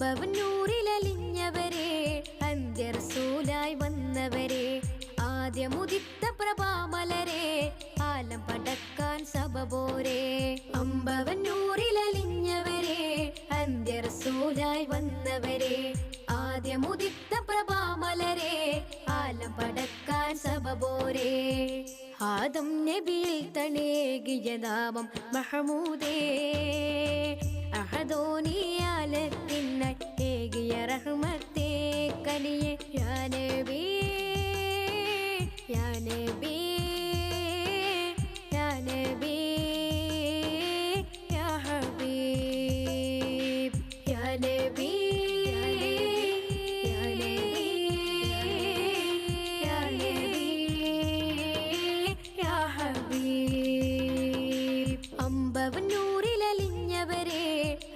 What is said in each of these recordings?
അമ്പവന്നൂരിലലിഞ്ഞവരെ അന്ത്യറസൂലായി വന്നവരെ ആദ്യമുദിത്ത പ്രഭാമലരെ ആലം പടക്കാൻ സബബോരെ അമ്പവന്നൂരിലലിഞ്ഞവരെ അന്ത്യറസൂലായി വന്നവരെ ആദ്യമുദിത്ത പ്രഭാമലരെ ആലം പടക്കാൻ സബബോരെ ആദം നബിയിൽ തണേകിയ നാമം മഹമൂദേ അഹദോനിയാലത്തിനായി ഏകിയ റഹ്മത്തേ കനിയെ യാ നബി യാ നബി യാ നബി യാ ഹബീബ് യാ നബി യാ നബി യാ നബി യാ ഹബീബ് അമ്പവന്നൂരിലലിഞ്ഞവരെ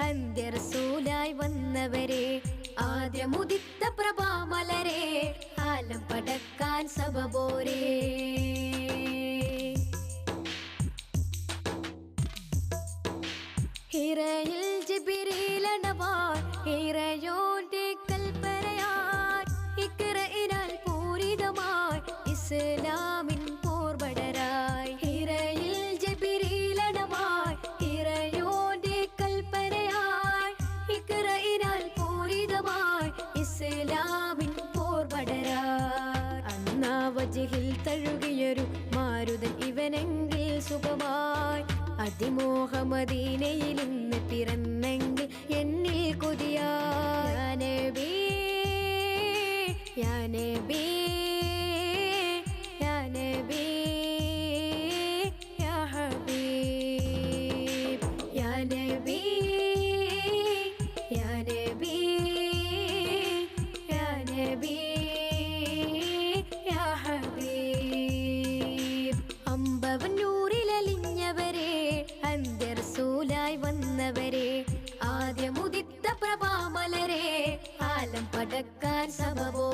അന്ത്യറസൂലായി വന്നവരെ ആദ്യമുദിത്ത പ്രഭാമലരെ ആലം പടക്കാൻ സബബോരെ ഹിറയിൽ ജിബ്രീലണവാൻ ഹിറയോന്റെ കൽപ്പനയായി ഇഖ്റഇനാൽ പൂരിതമായി ഇസ്ലാമിൻ പോർബടരായി ഹിറയിൽ ജിബ്രീലണവാൻ ഹിറയോന്റെ കൽപ്പനയായി ഇഖ്റഇനാൽ പൂരിതമായി ഇസ്ലാമിൻ പോർബടരായി അന്നാ വജ്ഹിൽ തഴുകിയൊരു മാരുതൻ ഇവനെങ്കിൽ സുഖമായി അതിമോഹമദീനയിൽ ഇന്ന് പിറന്നെങ്കിൽ എന്നിൽ കൊതിയായി യാ നബി യാ നബി യാ നബി യാ ഹബീബ് യാ നബി യാ നബി യാ നബി യാ ഹബീബ് അമ്പവന്നൂരിലലിഞ്ഞവരെ